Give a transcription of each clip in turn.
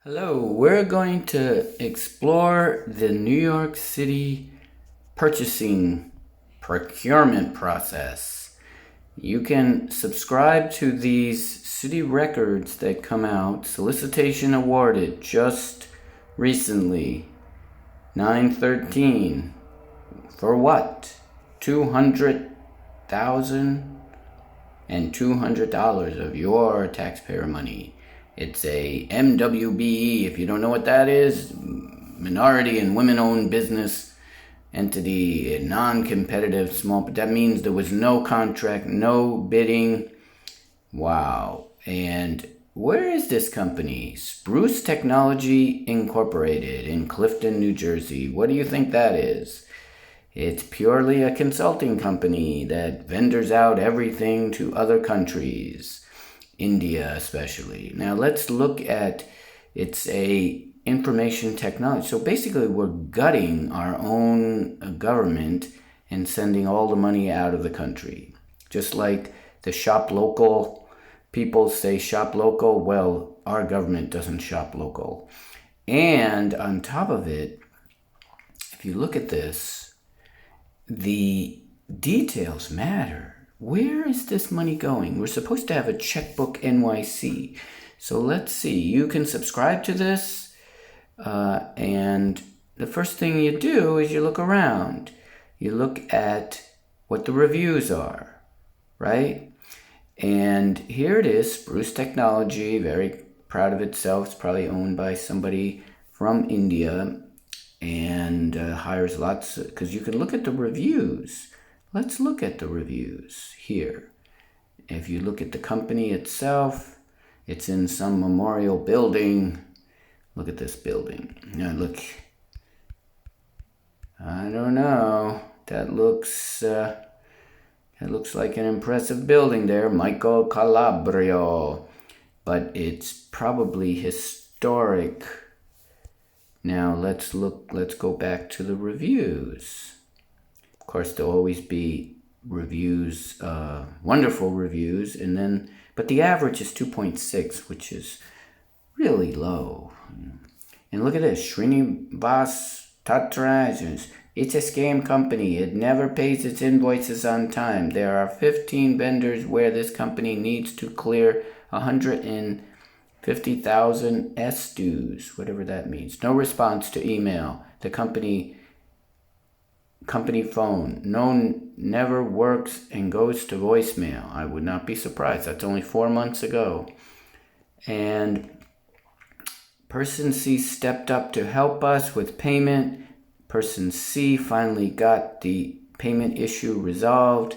Hello, we're going to explore the New York City purchasing procurement process. You can subscribe to these city records that come out, solicitation awarded just recently, 9/13. For what? 200,000 and $200 of your taxpayer money. It's a MWBE. If you don't know what that is, minority and women-owned business entity, a non-competitive small. That means there was no contract, no bidding. Wow. And where is this company? Spruce Technology Incorporated in Clifton, New Jersey. What do you think that is? It's purely a consulting company that vendors out everything to other countries. India especially. Now let's look at, it's a information technology. So basically we're gutting our own government and sending all the money out of the country. Just like the shop local people say shop local, well, our government doesn't shop local. And on top of it, if you look at this, the details matter. Where is this money going? We're supposed to have a checkbook NYC. So let's see. You can subscribe to this. And the first thing you do is you look around. You look at what the reviews are, right? And here it is, Spruce Technology, very proud of itself. It's probably owned by somebody from India and hires lots, because you can look at the reviews. Let's look at the reviews here. If you look at the company itself, it's in some memorial building. Look at this building. Now look, I don't know. That looks like an impressive building there, Michael Calabrio. But it's probably historic. Now let's go back to the reviews. Of course, there'll always be reviews, wonderful reviews, but the average is 2.6, which is really low. And look at this, Srinivas Tatraj. It's a scam company. It never pays its invoices on time. There are 15 vendors where this company needs to clear 150,000 S dues, whatever that means. No response to email. The company phone never works and goes to voicemail. I would not be surprised. That's only 4 months ago. And person C stepped up to help us with payment. Person C finally got the payment issue resolved.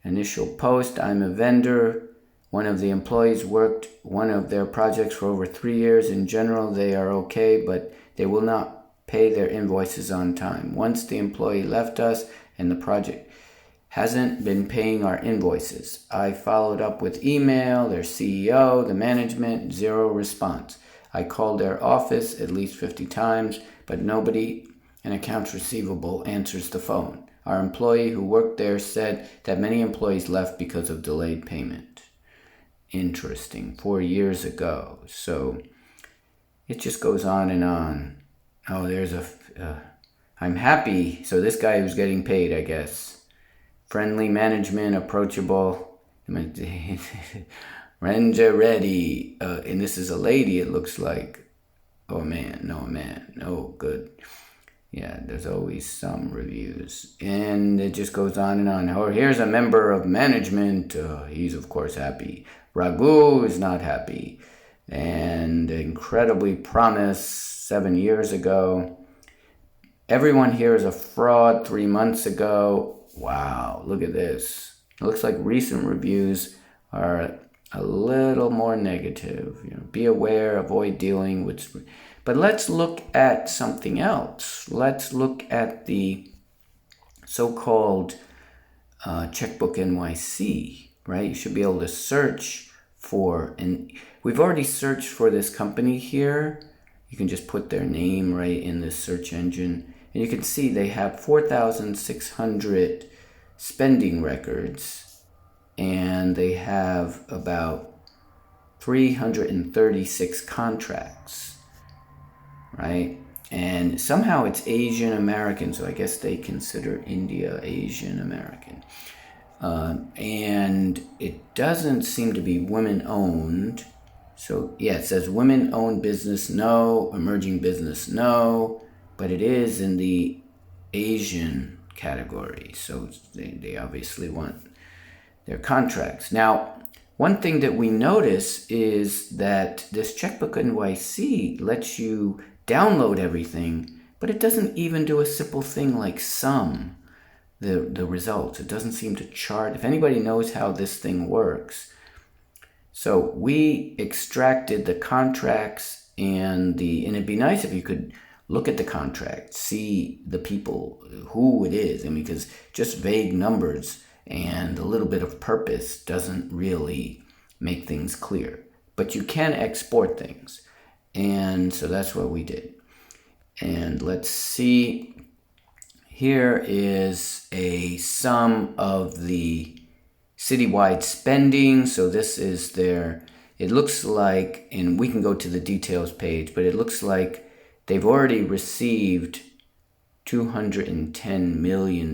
Initial post, I'm a vendor. One of the employees worked one of their projects for over 3 years. In general, they are okay, but they will not pay their invoices on time. Once the employee left us and the project hasn't been paying our invoices. I followed up with email, their CEO, the management, zero response. I called their office at least 50 times, but nobody in accounts receivable answers the phone. Our employee who worked there said that many employees left because of delayed payment. Interesting. 4 years ago. So it just goes on and on. Oh, there's I'm happy. So this guy was getting paid, I guess. Friendly management, approachable. Renja ready. And this is a lady, it looks like. Oh, man. No, good. Yeah, there's always some reviews. And it just goes on and on. Oh, here's a member of management. He's, of course, happy. Raghu is not happy. And incredibly promised 7 years ago. Everyone here is a fraud 3 months ago. Wow, look at this. It looks like recent reviews are a little more negative. Be aware, avoid dealing with. But let's look at something else. Let's look at the so-called checkbook NYC, right? You should be able to search for, and we've already searched for this company here. You can just put their name right in the search engine. And you can see they have 4,600 spending records. And they have about 336 contracts, right? And somehow it's Asian American, so I guess they consider India Asian American. And it doesn't seem to be women owned. So yeah, it says women owned business, no. Emerging business, no. But it is in the Asian category. So they obviously want their contracts. Now, one thing that we notice is that this Checkbook NYC lets you download everything, but it doesn't even do a simple thing like sum the results. It doesn't seem to chart. If anybody knows how this thing works. So we extracted the contracts and it'd be nice if you could look at the contract, see the people, who it is. I mean, because just vague numbers and a little bit of purpose doesn't really make things clear. But you can export things. And so that's what we did. And let's see. Here is a sum of the citywide spending. So this is it looks like, and we can go to the details page, but it looks like they've already received $210 million,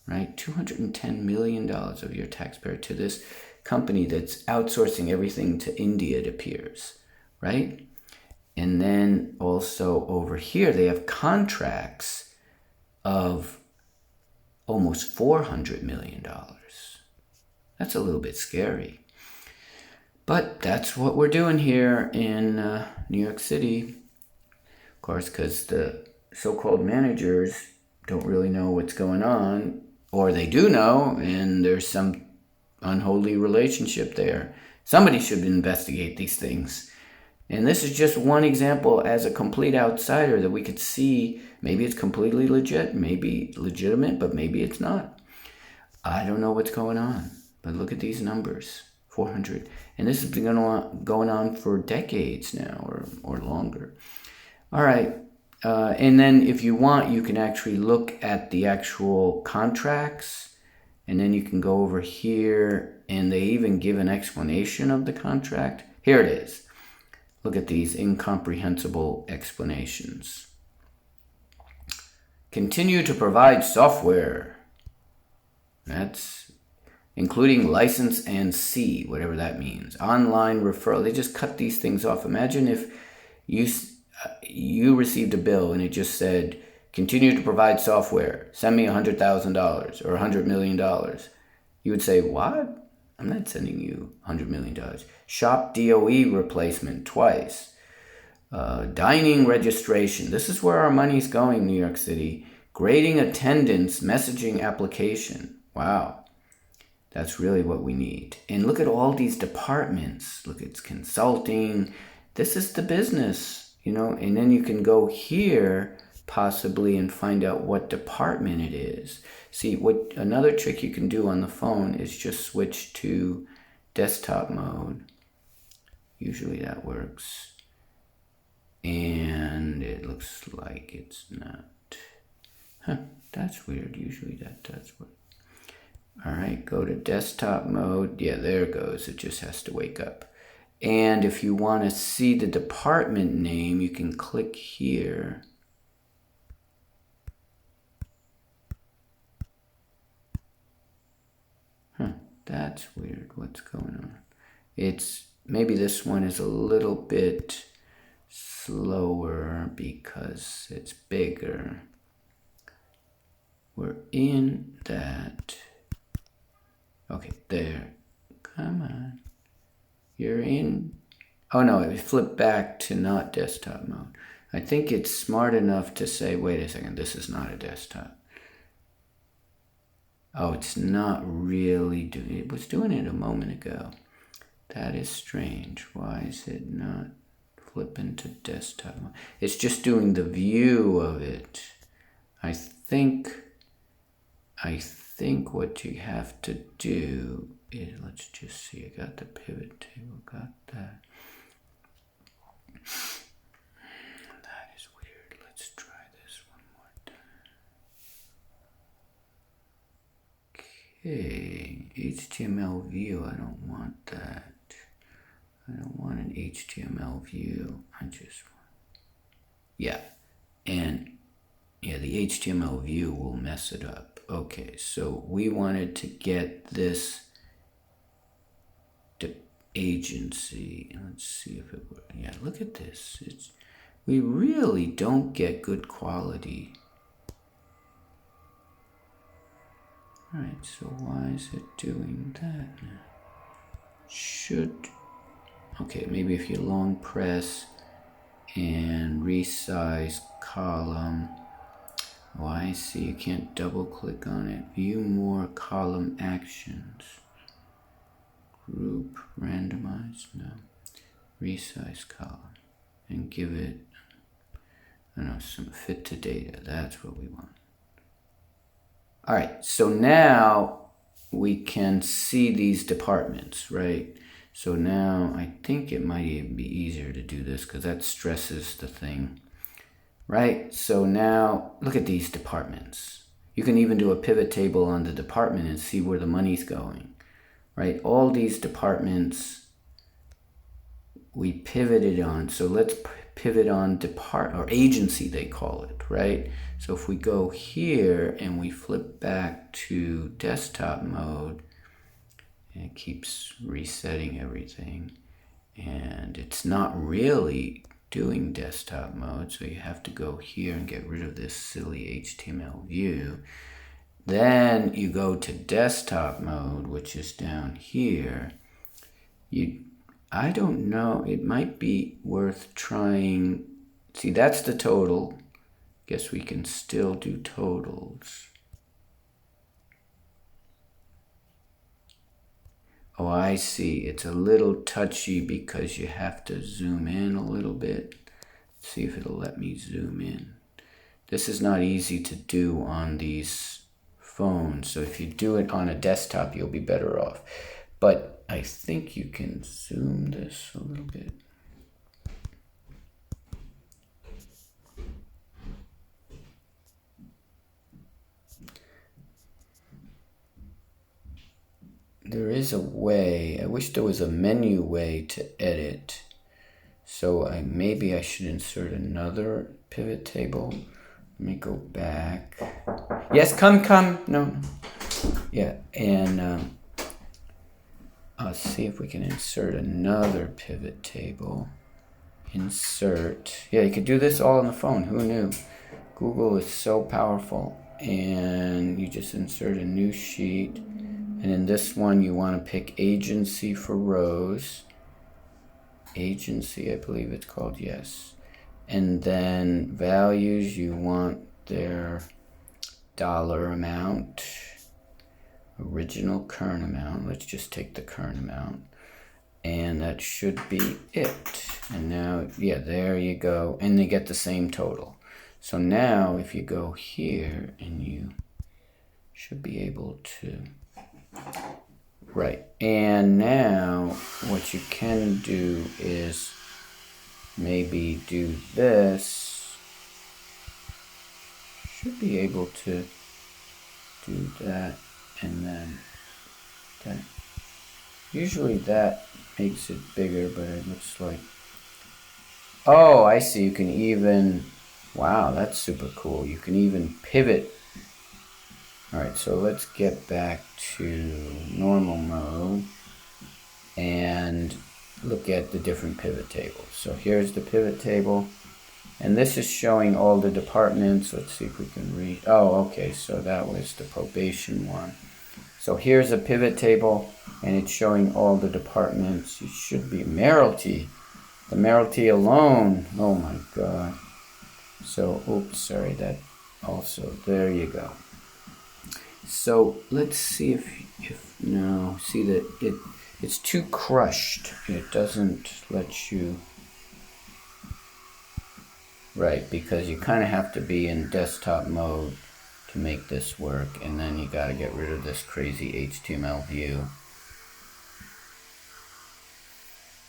right? $210 million of your taxpayer to this company that's outsourcing everything to India, it appears, right? And then also over here, they have contracts of almost $400 million. That's a little bit scary. But that's what we're doing here in New York City. Of course, because the so-called managers don't really know what's going on, or they do know, and there's some unholy relationship there. Somebody should investigate these things. And this is just one example as a complete outsider that we could see. Maybe it's completely legit, maybe legitimate, but maybe it's not. I don't know what's going on, but look at these numbers, 400. And this has been going on for decades now or longer. All right. And then if you want, you can actually look at the actual contracts, and then you can go over here, and they even give an explanation of the contract. Here it is. Look at these incomprehensible explanations. Continue to provide software. That's including license and C, whatever that means. Online referral. They just cut these things off. Imagine if you received a bill and it just said, continue to provide software. Send me $100,000 or $100 million. You would say, what? I'm not sending you $100 million. Shop DOE replacement twice. Dining registration. This is where our money's going, New York City. Grading attendance, messaging application. Wow. That's really what we need. And look at all these departments. Look, it's consulting. This is the business, and then you can go here possibly and find out what department it is. See, what another trick you can do on the phone is just switch to desktop mode. Usually that works. And it looks like it's not. That's weird. Usually that does work. All right, go to desktop mode. Yeah, there it goes. It just has to wake up. And if you want to see the department name, you can click here. That's weird. What's going on? Maybe this one is a little bit slower because it's bigger. We're in that. Okay, there. Come on. You're in. Oh no, it flipped back to not desktop mode. I think it's smart enough to say, wait a second, this is not a desktop. Oh, it's not really doing it. It was doing it a moment ago. That is strange. Why is it not flipping to desktop mode? It's just doing the view of it. I think what you have to do is, let's just see, I got the pivot table, got that. That is weird. Let's try this one more time. Okay, HTML view, I don't want that. don't want an HTML view. Yeah, and yeah, the HTML view will mess it up. Okay, so we wanted to get this agency. Let's see if it works. Yeah, look at this. We really don't get good quality. All right, so why is it doing that now? Okay, maybe if you long press and resize column. Oh, I see, you can't double click on it. View more column actions. Group, randomize, no. Resize column. And give it, I don't know, some fit to data. That's what we want. All right, so now we can see these departments, right? So now I think it might even be easier to do this because that stresses the thing, right? So now look at these departments. You can even do a pivot table on the department and see where the money's going, right? All these departments we pivoted on. So let's pivot on or agency, they call it, right? So if we go here and we flip back to desktop mode, it keeps resetting everything, and it's not really doing desktop mode, so you have to go here and get rid of this silly HTML view. Then you go to desktop mode, which is down here. I don't know, it might be worth trying. See, that's the total. Guess we can still do totals. Oh, I see. It's a little touchy because you have to zoom in a little bit. Let's see if it'll let me zoom in. This is not easy to do on these phones, so if you do it on a desktop, you'll be better off. But I think you can zoom this a little bit. There is a way. I wish there was a menu way to edit. So maybe I should insert another pivot table. Let me go back. Yes, come. No. Yeah, and I'll see if we can insert another pivot table. Insert. Yeah, you could do this all on the phone. Who knew? Google is so powerful. And you just insert a new sheet. And in this one, you want to pick agency for rows. Agency, I believe it's called, yes. And then values, you want their dollar amount. Original current amount. Let's just take the current amount. And that should be it. And now, yeah, there you go. And they get the same total. So now, if you go here, and you should be able to... Right, and now what you can do is maybe do this. Should be able to do that and then that. Usually that makes it bigger, but it looks like, oh, I see, you can even, wow, that's super cool. You can even pivot. All right, so let's get back to normal mode and look at the different pivot tables. So here's the pivot table, and this is showing all the departments. Let's see if we can read. Oh, okay, so that was the probation one. So here's a pivot table, and it's showing all the departments. It should be Mayoralty. The Mayoralty alone. Oh my God. So, oops, sorry, that also, there you go. So let's see if no, see that it's too crushed. It doesn't let you, right, because you kind of have to be in desktop mode to make this work, and then you got to get rid of this crazy HTML view.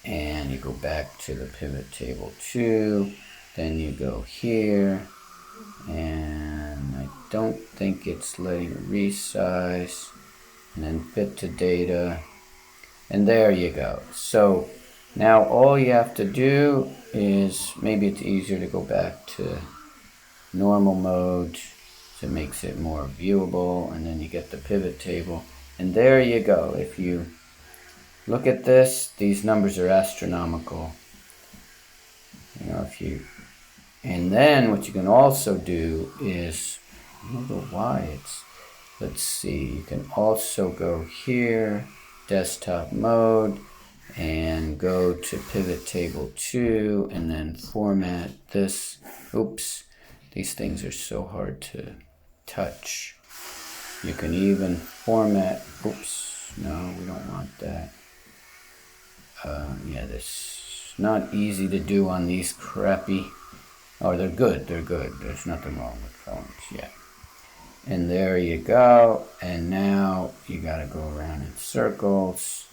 And you go back to the pivot table 2, then you go here, and I don't think it's letting resize, and then fit to data, and there you go. So Now all you have to do is, maybe it's easier to go back to normal mode, so it makes it more viewable, and then you get the pivot table, and there you go. If you look at this, these numbers are astronomical. And then what you can also do is, I don't know why it's, let's see, you can also go here, desktop mode, and go to pivot table 2, and then format this. Oops, these things are so hard to touch. You can even format, oops, no, we don't want that. Yeah, this is not easy to do on these crappy, oh, they're good, there's nothing wrong with phones, yeah. And there you go, and now you gotta go around in circles.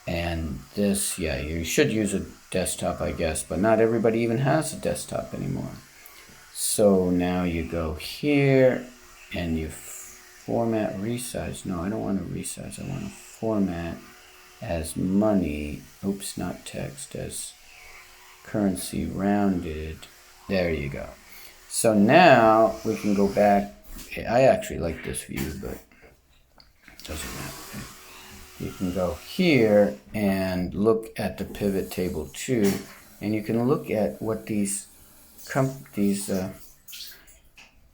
And this, yeah, you should use a desktop, I guess, but not everybody even has a desktop anymore. So now you go here and you format resize. No, I don't want to resize. I want to format as money. Oops, not text, as currency rounded. There you go. So now we can go back. I actually like this view, but it doesn't matter. You can go here and look at the pivot table 2, and you can look at what these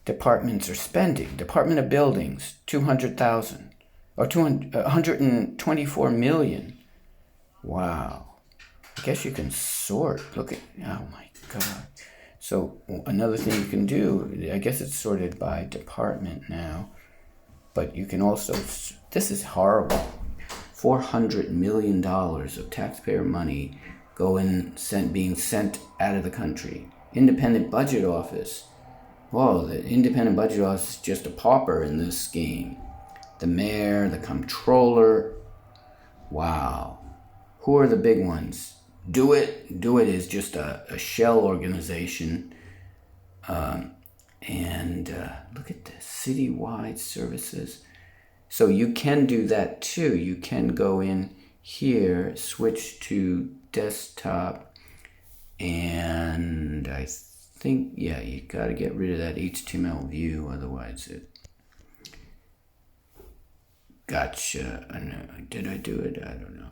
departments are spending. Department of Buildings, 200,000, or 124 million. Wow. I guess you can sort. Look at, oh my God. So another thing you can do, I guess it's sorted by department now, but you can also, this is horrible. $400 million of taxpayer money being sent out of the country. Independent Budget Office. Whoa, the Independent Budget Office is just a pauper in this scheme. The mayor, the comptroller. Wow. Who are the big ones? Do It. Do It is just a shell organization. And look at this. Citywide services. So you can do that too. You can go in here, switch to desktop, and I think, yeah, you got to get rid of that HTML view, otherwise it... Gotcha. Did I do it? I don't know.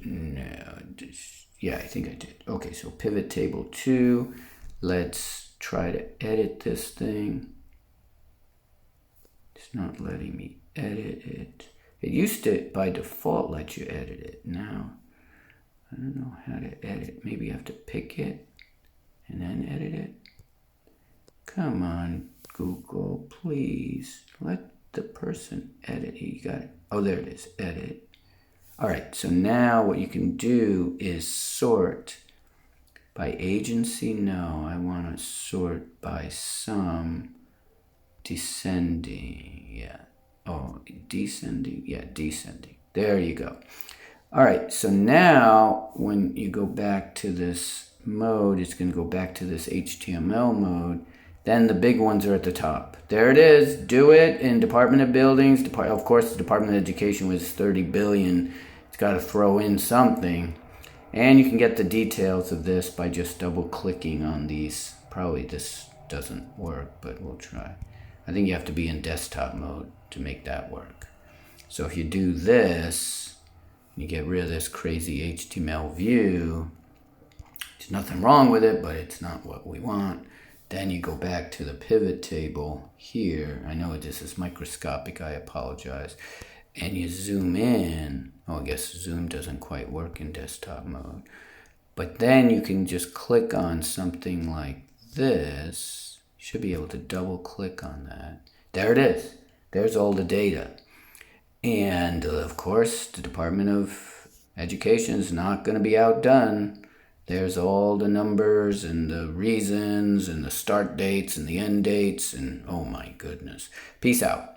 No, yeah, I think I did. Okay, so pivot table 2. Let's try to edit this thing. It's not letting me edit it. It used to, by default, let you edit it. Now, I don't know how to edit. Maybe you have to pick it and then edit it. Come on, Google, please. Let the person edit. You got it. Oh, there it is. Edit. All right, so now what you can do is sort by agency. No, I want to sort by sum. Descending, yeah. Oh, descending, yeah, descending. There you go. All right, so now when you go back to this mode, it's going to go back to this HTML mode. Then the big ones are at the top. There it is. Do It in Department of Buildings. Of course, the Department of Education was $30 billion. It's got to throw in something. And you can get the details of this by just double-clicking on these. Probably this doesn't work, but we'll try. I think you have to be in desktop mode to make that work. So if you do this, you get rid of this crazy HTML view. There's nothing wrong with it, but it's not what we want. Then you go back to the pivot table here. I know this is microscopic, I apologize. And you zoom in. Oh, I guess zoom doesn't quite work in desktop mode. But then you can just click on something like this. You should be able to double click on that. There it is. There's all the data. And of course, the Department of Education is not going to be outdone. There's all the numbers and the reasons and the start dates and the end dates. And oh my goodness. Peace out.